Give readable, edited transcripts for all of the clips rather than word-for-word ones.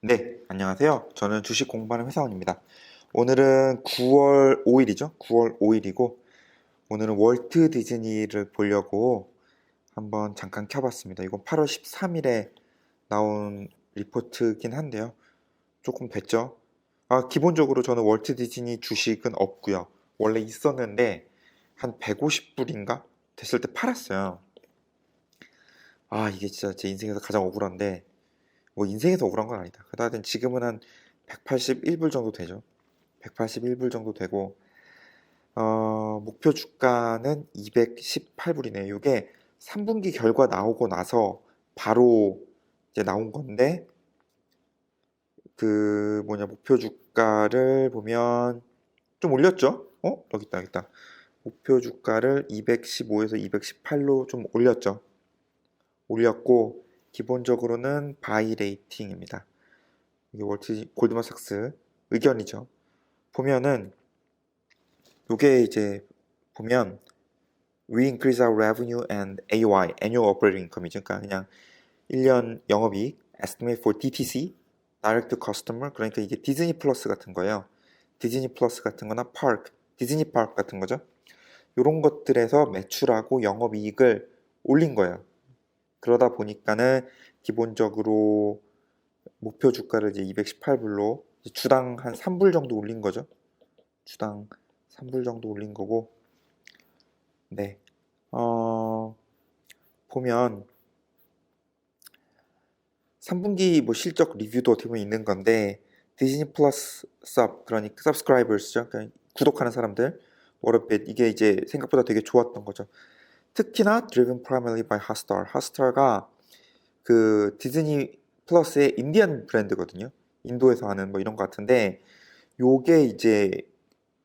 네, 안녕하세요. 저는 주식 공부하는 회사원입니다. 오늘은 9월 5일이죠. 9월 5일이고, 오늘은 월트 디즈니를 보려고 한번 잠깐 켜봤습니다. 이건 8월 13일에 나온 리포트긴 한데요. 조금 됐죠? 기본적으로 저는 월트 디즈니 주식은 없고요. 원래 있었는데, 한 150불인가? 됐을 때 팔았어요. 이게 진짜 제 인생에서 가장 억울한데, 뭐 인생에서 억울한 건 아니다. 그다음 지금은 한 181불 정도 되죠. 181불 정도 되고 목표 주가는 218불이네요. 이게 3분기 결과 나오고 나서 바로 이제 나온 건데 그 뭐냐 목표 주가를 보면 좀 올렸죠? 여기 있다, 여기 있다. 목표 주가를 215에서 218로 좀 올렸죠. 올렸고 기본적으로는 바이 레이팅입니다. 이게 골드만삭스 의견이죠. 보면은 요게 이제 보면 We increase our revenue and AOI, Annual Operating Income이죠. 그러니까 그냥 1년 영업이익, Estimate for DTC, Direct to Customer. 그러니까 이게 디즈니 플러스 같은 거예요. 디즈니 플러스 같은 거나 파크, 디즈니 파크 같은 거죠. 이런 것들에서 매출하고 영업이익을 올린 거예요. 그러다 보니까는 기본적으로 목표 주가를 이제 218불로 주당 한 3불 정도 올린 거죠. 주당 3불 정도 올린 거고, 네. 보면 3분기 뭐 실적 리뷰도 어떻게 보면 있는 건데 디즈니 플러스 그러니까 subscribers죠. 그러니까 구독하는 사람들 워터빗 이게 이제 생각보다 되게 좋았던 거죠. 특히나 driven primarily by Hotstar. Hotstar가 그 디즈니 플러스의 인디안 브랜드거든요. 인도에서 하는 뭐 이런 것 같은데 요게 이제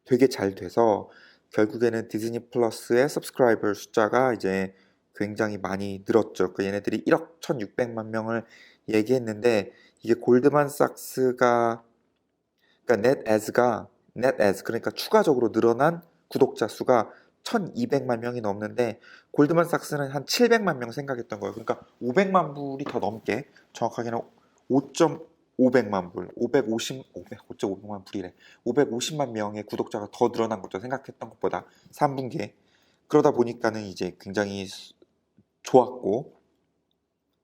되게 잘 돼서 결국에는 디즈니 플러스의 subscriber 숫자가 이제 굉장히 많이 늘었죠. 그 얘네들이 1억 1,600만 명을 얘기했는데 이게 골드만삭스가 그러니까 net as 그러니까 추가적으로 늘어난 구독자 수가 1,200만 명이 넘는데 골드만삭스는 한 700만 명 생각했던 거예요. 그러니까 500만 불이 더 넘게 정확하게는 5.500만 불, 550만 불이래. 550만 명의 구독자가 더 늘어난 거죠. 생각했던 것보다 3분기에. 그러다 보니까는 이제 굉장히 좋았고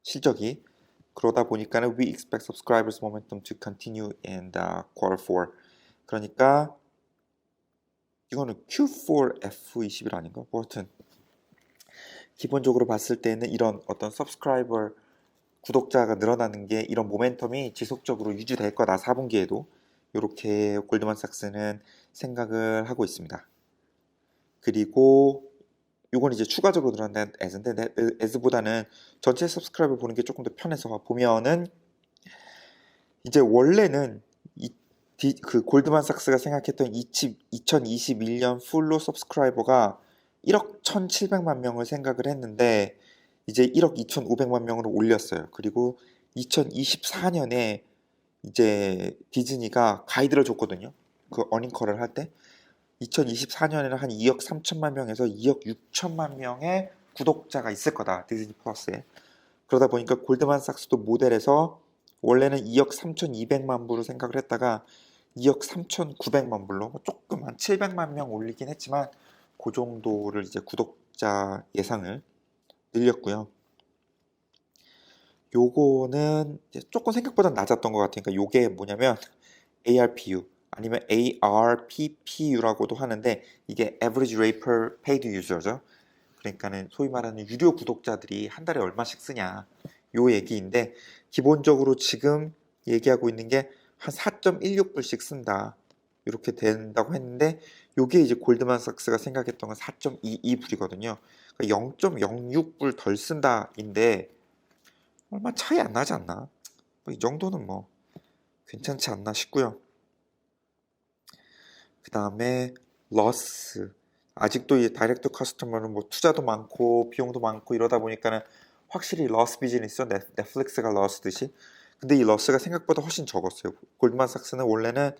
실적이 그러다 보니까는 we expect subscribers momentum to continue in the quarter 4. 그러니까 이거는 Q4 F21 아닌가? 뭐 하여튼 기본적으로 봤을 때는 이런 어떤 subscriber 구독자가 늘어나는 게 이런 모멘텀이 지속적으로 유지될 거다 4분기에도 이렇게 골드만삭스는 생각을 하고 있습니다. 그리고 이건 이제 추가적으로 늘어난 as인데 as보다는 전체 subscriber 보는 게 조금 더 편해서 보면은 이제 원래는 그 골드만삭스가 생각했던 2021년 풀로 서브스크라이버가 1억 1,700만 명을 생각을 했는데 이제 1억 2,500만 명으로 올렸어요. 그리고 2024년에 이제 디즈니가 가이드를 줬거든요. 그 어닝컬을 할 때 2024년에는 한 2억 3천만 명에서 2억 6천만 명의 구독자가 있을 거다. 디즈니 플러스에. 그러다 보니까 골드만삭스도 모델에서 원래는 2억 3,200만 불로 생각을 했다가 2억 3,900만 불로 조금 한 700만 명 올리긴 했지만 그 정도를 이제 구독자 예상을 늘렸고요. 요거는 이제 조금 생각보다 낮았던 것 같으니까 요게 뭐냐면 ARPU 아니면 ARPPU라고도 하는데 이게 Average Rate per Paid User죠. 그러니까는 소위 말하는 유료 구독자들이 한 달에 얼마씩 쓰냐 요 얘기인데 기본적으로 지금 얘기하고 있는 게 한 4.16불씩 쓴다 이렇게 된다고 했는데 요게 이제 골드만삭스가 생각했던 건 4.22불이거든요. 그러니까 0.06불 덜 쓴다인데 얼마 차이 안 나지 않나? 이 정도는 뭐 괜찮지 않나 싶고요. 그 다음에 러스 아직도 이 다이렉트 커스터머는 뭐 투자도 많고 비용도 많고 이러다 보니까는 확실히 러스 비즈니스죠. 넷플릭스가 러스듯이. 근데 이 러스가 생각보다 훨씬 적었어요. 골드만삭스는 원래는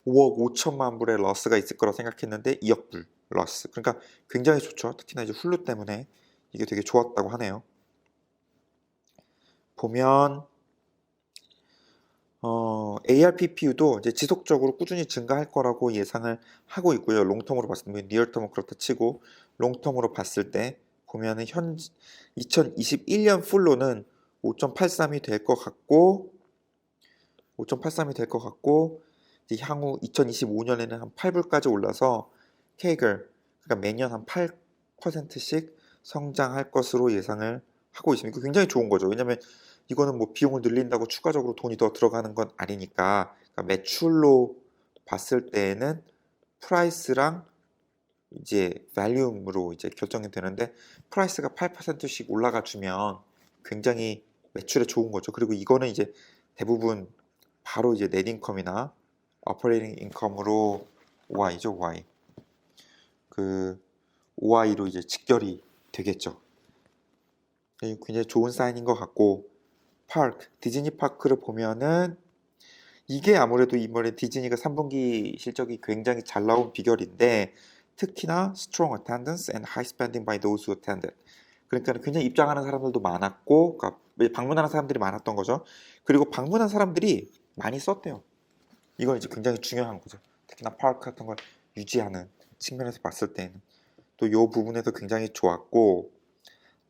5억 5천만 불의 러스가 있을 거라고 생각했는데 2억 불 러스. 그러니까 굉장히 좋죠. 특히나 이제 훌루 때문에 이게 되게 좋았다고 하네요. 보면 ARPPU도 이제 지속적으로 꾸준히 증가할 거라고 예상을 하고 있고요. 롱텀으로 봤을 때, 니얼텀은 그렇다 치고 롱텀으로 봤을 때 보면은 2021년 풀로는 5.83이 될 것 같고 5.83이 될 것 같고 이제 향후 2025년에는 한 8불까지 올라서 CAGR 그러니까 매년 한 8%씩 성장할 것으로 예상을 하고 있습니다. 이거 굉장히 좋은 거죠. 왜냐면 이거는 뭐 비용을 늘린다고 추가적으로 돈이 더 들어가는 건 아니니까 그러니까 매출로 봤을 때에는 프라이스랑 이제 발륨으로 이제 결정이 되는데 프라이스가 8%씩 올라가 주면 굉장히 매출에 좋은 거죠. 그리고 이거는 이제 대부분 바로 이제 넷 인컴이나 오퍼레이팅 인컴으로 OI죠, OI. 그 OI로 이제 직결이 되겠죠. 굉장히 좋은 사인인 것 같고 파크, 디즈니 파크를 보면은 이게 아무래도 이번에 디즈니가 3분기 실적이 굉장히 잘 나온 비결인데 특히나 strong attendance and high spending by those who attended. 그러니까 굉장히 입장하는 사람들도 많았고 그러니까 방문하는 사람들이 많았던 거죠. 그리고 방문한 사람들이 많이 썼대요. 이건 이제 굉장히 중요한 거죠. 특히나 파크 같은 걸 유지하는 측면에서 봤을 때는 또 이 부분에서 굉장히 좋았고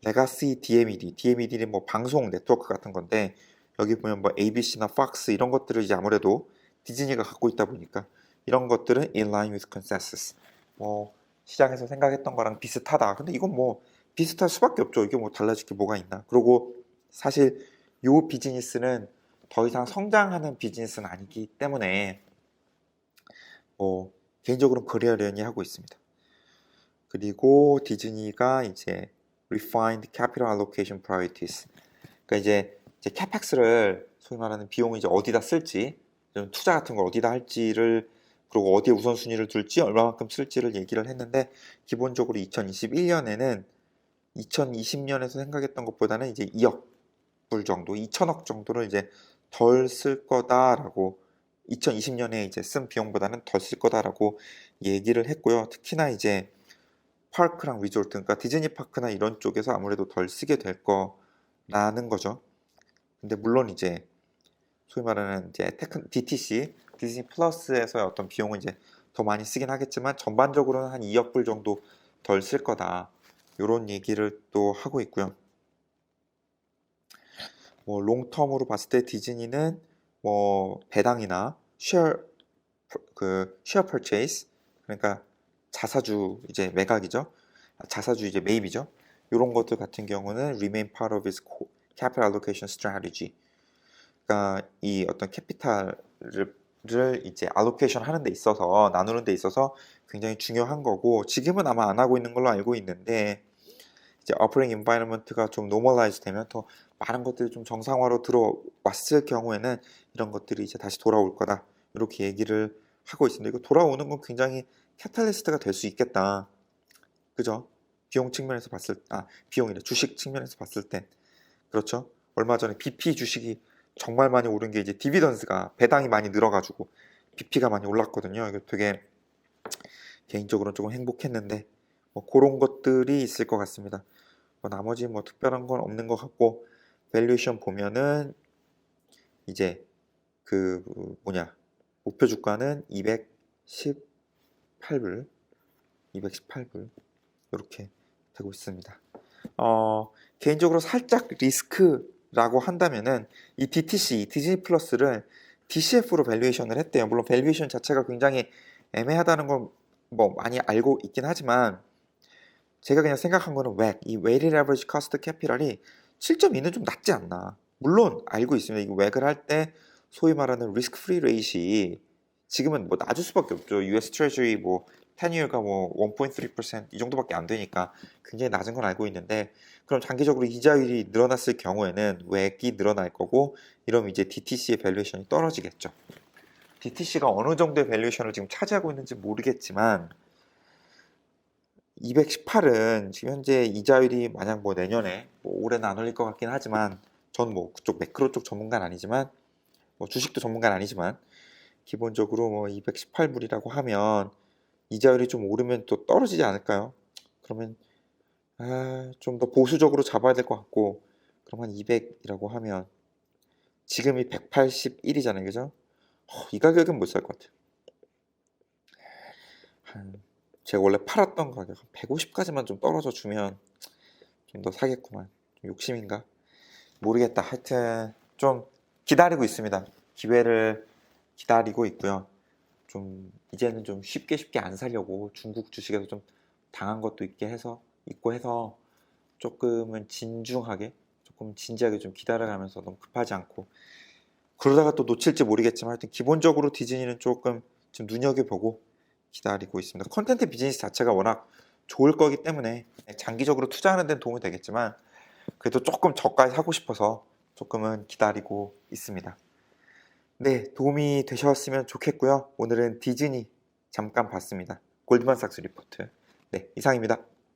레가시 DMED는 뭐 방송 네트워크 같은 건데 여기 보면 뭐 ABC나 Fox 이런 것들을 이제 아무래도 디즈니가 갖고 있다 보니까 이런 것들은 in line with consensus. 뭐 시장에서 생각했던 거랑 비슷하다. 근데 이건 뭐 비슷할 수밖에 없죠. 이게 뭐 달라질 게 뭐가 있나. 그리고 사실 요 비즈니스는 더 이상 성장하는 비즈니스는 아니기 때문에 뭐 개인적으로는 그러려니 하고 있습니다. 그리고 디즈니가 이제 refined capital allocation priorities. 그러니까 이제 CapEx를 소위 말하는 비용을 이제 어디다 쓸지, 좀 투자 같은 걸 어디다 할지를 그리고 어디에 우선순위를 둘지 얼마만큼 쓸지를 얘기를 했는데 기본적으로 2021년에는 2020년에서 생각했던 것보다는 이제 2억 불 정도, 2천억 정도를 이제 덜 쓸 거다라고 2020년에 이제 쓴 비용보다는 덜 쓸 거다라고 얘기를 했고요. 특히나 이제 파크랑 리조트, 그러니까 디즈니 파크나 이런 쪽에서 아무래도 덜 쓰게 될 거라는 거죠. 근데 물론 이제 소위 말하는 이제 DTC, 디즈니 플러스에서의 어떤 비용은 이제 더 많이 쓰긴 하겠지만 전반적으로는 한 2억 불 정도 덜 쓸 거다. 이런 얘기를 또 하고 있고요. 뭐 롱텀으로 봤을 때 디즈니는 뭐 배당이나 쉐어 퍼체이스 그러니까 자사주 이제 매각이죠. 자사주 이제 매입이죠. 이런 것들 같은 경우는 remain part of its capital allocation strategy. 그러니까 이 어떤 캐피탈을 이제 알로케이션 하는 데 있어서 나누는 데 있어서 굉장히 중요한 거고 지금은 아마 안 하고 있는 걸로 알고 있는데 이제 오퍼레이팅 인바이러먼트가 좀 노멀라이즈 되면 더 많은 것들이 좀 정상화로 들어왔을 경우에는 이런 것들이 이제 다시 돌아올 거다 이렇게 얘기를 하고 있습니다. 이거 돌아오는 건 굉장히 캐탈리스트가 될 수 있겠다. 그죠? 비용 측면에서 봤을 비용이래 주식 측면에서 봤을 때 그렇죠? 얼마 전에 BP 주식이 정말 많이 오른 게 이제 디비던스가 배당이 많이 늘어가지고 BP가 많이 올랐거든요. 이거 되게 개인적으로는 조금 행복했는데 뭐 그런 것들이 있을 것 같습니다. 뭐 나머지 뭐 특별한 건 없는 것 같고 밸류에이션 보면은 이제 그 목표 주가는 218불 이렇게 되고 있습니다. 개인적으로 살짝 리스크라고 한다면은 이 DTC 디즈니 플러스를 DCF로 밸류에이션을 했대요. 물론 밸류에이션 자체가 굉장히 애매하다는 걸 뭐 많이 알고 있긴 하지만 제가 그냥 생각한 거는 이 weighted average cost capital이 7.2는 좀 낮지 않나. 물론 알고 있습니다. 이거 웩을 할 때 소위 말하는 리스크 프리 레이시 지금은 뭐 낮을 수밖에 없죠. US Treasury 뭐 10year가 뭐 1.3% 이 정도밖에 안 되니까 굉장히 낮은 건 알고 있는데 그럼 장기적으로 이자율이 늘어났을 경우에는 웩이 늘어날 거고 이러면 이제 DTC의 밸류에이션이 떨어지겠죠. DTC가 어느 정도의 밸류에이션을 지금 차지하고 있는지 모르겠지만 218은 지금 현재 이자율이 만약 뭐 내년에 뭐 올해는 안 올릴 것 같긴 하지만 전 뭐 그쪽 매크로 쪽 전문가는 아니지만 뭐 주식도 전문가는 아니지만 기본적으로 뭐 218불이라고 하면 이자율이 좀 오르면 또 떨어지지 않을까요? 그러면 좀 더 보수적으로 잡아야 될 것 같고 그럼 한 200이라고 하면 지금이 181이잖아요, 그죠? 이 가격은 못 살 것 같아요. 제가 원래 팔았던 가격 150까지만 좀 떨어져 주면 좀 더 사겠구만. 좀 욕심인가? 모르겠다. 하여튼 좀 기다리고 있습니다. 기회를 기다리고 있고요. 좀 이제는 좀 쉽게 안 사려고 중국 주식에서 좀 당한 것도 있고 해서 조금은 조금 진지하게 좀 기다려가면서 너무 급하지 않고, 그러다가 또 놓칠지 모르겠지만 하여튼 기본적으로 디즈니는 조금 좀 눈여겨보고 기다리고 있습니다. 콘텐츠 비즈니스 자체가 워낙 좋을 거기 때문에 장기적으로 투자하는 데는 도움이 되겠지만 그래도 조금 저가에 사고 싶어서 조금은 기다리고 있습니다. 네, 도움이 되셨으면 좋겠고요. 오늘은 디즈니 잠깐 봤습니다. 골드만삭스 리포트. 네, 이상입니다.